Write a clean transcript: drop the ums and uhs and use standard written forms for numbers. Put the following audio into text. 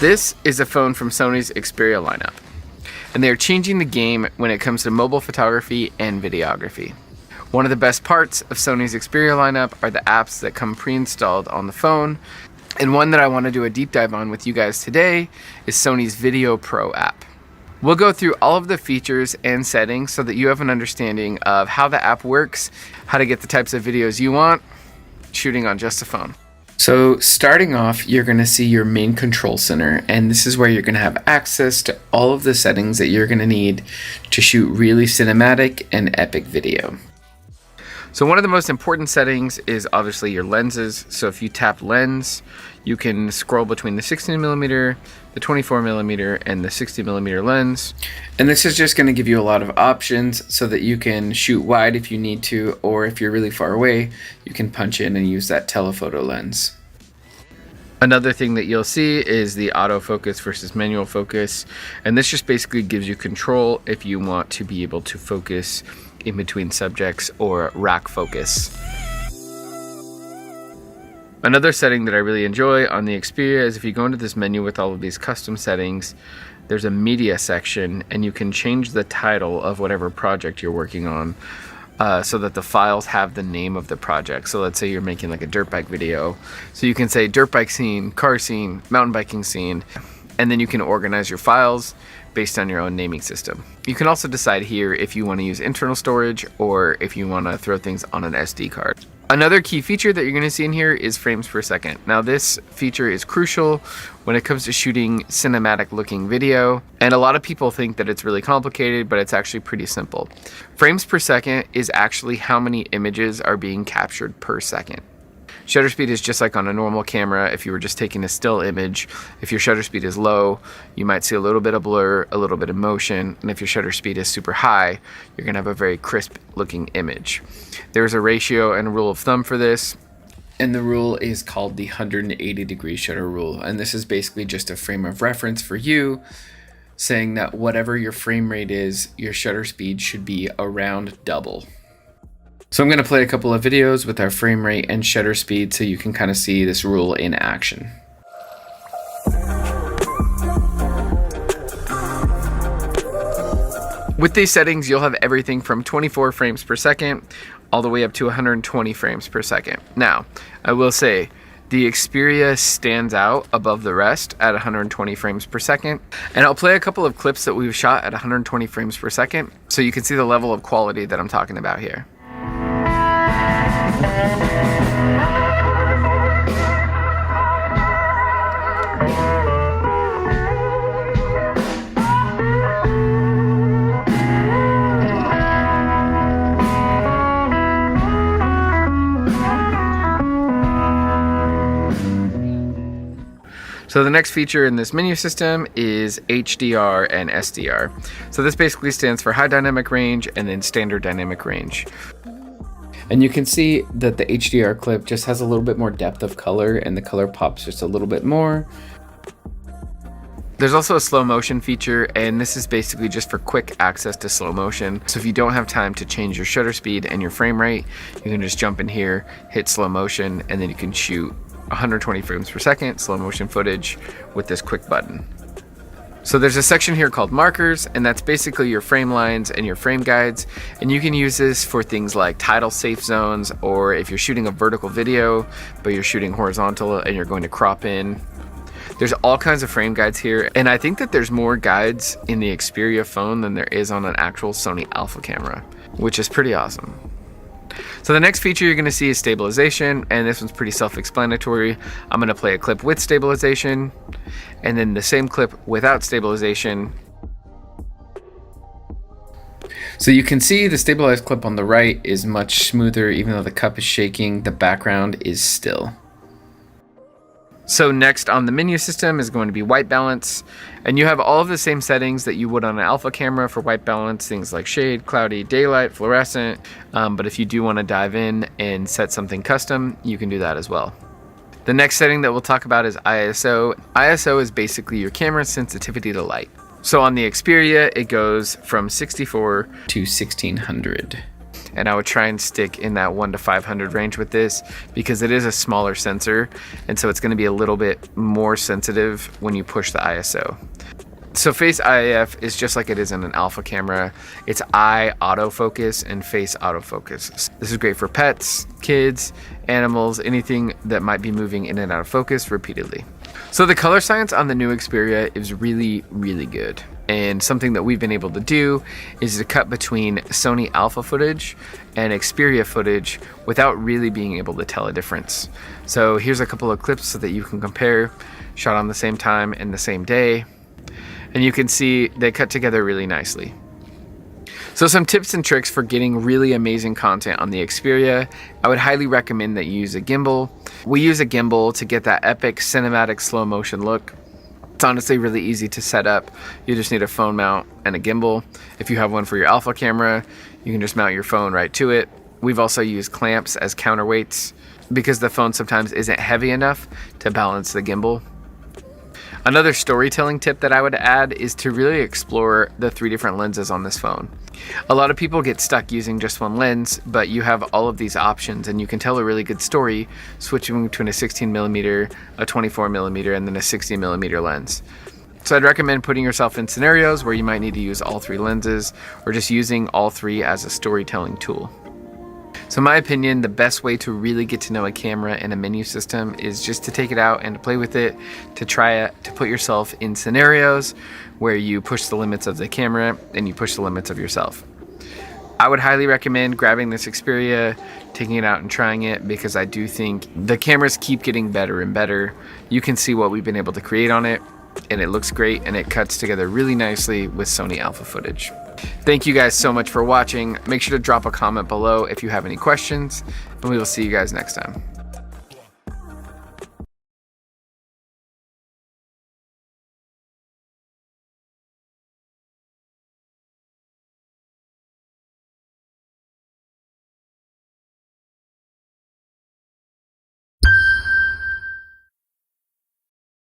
This is a phone from Sony's Xperia lineup, and they're changing the game when it comes to mobile photography and videography. One of the best parts of Sony's Xperia lineup are the apps that come pre-installed on the phone, and one that I want to do a deep dive on with you guys today is Sony's Video Pro app. We'll go through all of the features and settings so that you have an understanding of how the app works, how to get the types of videos you want, shooting on just a phone. So starting off, you're going to see your main control center, and this is where you're going to have access to all of the settings that you're going to need to shoot really cinematic and epic video. So one of the most important settings is obviously your lenses. So if you tap lens, you can scroll between the 16mm, the 24mm, and the 60mm lens. And this is just going to give you a lot of options so that you can shoot wide if you need to, or if you're really far away, you can punch in and use that telephoto lens. Another thing that you'll see is the autofocus versus manual focus. And this just basically gives you control if you want to be able to focus in between subjects or rack focus. Another setting that I really enjoy on the Xperia is if you go into this menu with all of these custom settings, there's a media section and you can change the title of whatever project you're working on so that the files have the name of the project. So let's say you're making like a dirt bike video. So you can say dirt bike scene, car scene, mountain biking scene, and then you can organize your files based on your own naming system. You can also decide here if you want to use internal storage or if you want to throw things on an SD card. Another key feature that you're going to see in here is frames per second. Now this feature is crucial when it comes to shooting cinematic looking video, and a lot of people think that it's really complicated, but it's actually pretty simple. Frames per second is actually how many images are being captured per second. Shutter speed is just like on a normal camera. If you were just taking a still image, if your shutter speed is low, you might see a little bit of blur, a little bit of motion, and if your shutter speed is super high, you're gonna have a very crisp looking image. There's a ratio and a rule of thumb for this, and the rule is called the 180-degree shutter rule, and this is basically just a frame of reference for you, saying that whatever your frame rate is, your shutter speed should be around double. So I'm going to play a couple of videos with our frame rate and shutter speed so you can kind of see this rule in action. With these settings, you'll have everything from 24 frames per second all the way up to 120 frames per second. Now, I will say, the Xperia stands out above the rest at 120 frames per second. And I'll play a couple of clips that we've shot at 120 frames per second so you can see the level of quality that I'm talking about here. So the next feature in this menu system is HDR and SDR. So this basically stands for high dynamic range and then standard dynamic range. And you can see that the HDR clip just has a little bit more depth of color and the color pops just a little bit more. There's also a slow motion feature, and this is basically just for quick access to slow motion. So if you don't have time to change your shutter speed and your frame rate, you can just jump in here, hit slow motion, and then you can shoot 120 frames per second slow motion footage with this quick button. So there's a section here called markers, and that's basically your frame lines and your frame guides, and you can use this for things like title safe zones, or if you're shooting a vertical video but you're shooting horizontal and you're going to crop in. There's all kinds of frame guides here, and I think that there's more guides in the Xperia phone than there is on an actual Sony Alpha camera, which is pretty awesome. So the next feature you're going to see is stabilization, and this one's pretty self-explanatory. I'm going to play a clip with stabilization, and then the same clip without stabilization. So you can see the stabilized clip on the right is much smoother, even though the cup is shaking, the background is still. So next on the menu system is going to be white balance, and you have all of the same settings that you would on an alpha camera for white balance, things like shade, cloudy, daylight, fluorescent, but if you do want to dive in and set something custom, you can do that as well. The next setting that we'll talk about is ISO. ISO is basically your camera's sensitivity to light. So on the Xperia, it goes from 64 to 1600. and I would try and stick in that 1 to 500 range with this, because it is a smaller sensor, and so it's going to be a little bit more sensitive when you push the ISO. So face IF is just like it is in an alpha camera. It's eye autofocus and face autofocus. This is great for pets, kids, animals, anything that might be moving in and out of focus repeatedly. So the color science on the new Xperia is really, really good. And something that we've been able to do is to cut between Sony alpha footage and Xperia footage without really being able to tell a difference. So here's a couple of clips so that you can compare, shot on the same time and the same day. And you can see they cut together really nicely. So some tips and tricks for getting really amazing content on the Xperia. I would highly recommend that you use a gimbal. We use a gimbal to get that epic cinematic slow motion look. It's honestly really easy to set up. You just need a phone mount and a gimbal. If you have one for your alpha camera, you can just mount your phone right to it. We've also used clamps as counterweights because the phone sometimes isn't heavy enough to balance the gimbal. Another storytelling tip that I would add is to really explore the 3 different lenses on this phone. A lot of people get stuck using just one lens, but you have all of these options and you can tell a really good story switching between a 16mm, a 24mm, and then a 60mm lens. So I'd recommend putting yourself in scenarios where you might need to use all 3 lenses, or just using all 3 as a storytelling tool. So in my opinion, the best way to really get to know a camera and a menu system is just to take it out and to play with it, to try it, to put yourself in scenarios where you push the limits of the camera and you push the limits of yourself. I would highly recommend grabbing this Xperia, taking it out and trying it, because I do think the cameras keep getting better and better. You can see what we've been able to create on it, and it looks great, and it cuts together really nicely with Sony alpha footage. Thank you guys so much for watching. Make sure to drop a comment below if you have any questions, and we will see you guys next time.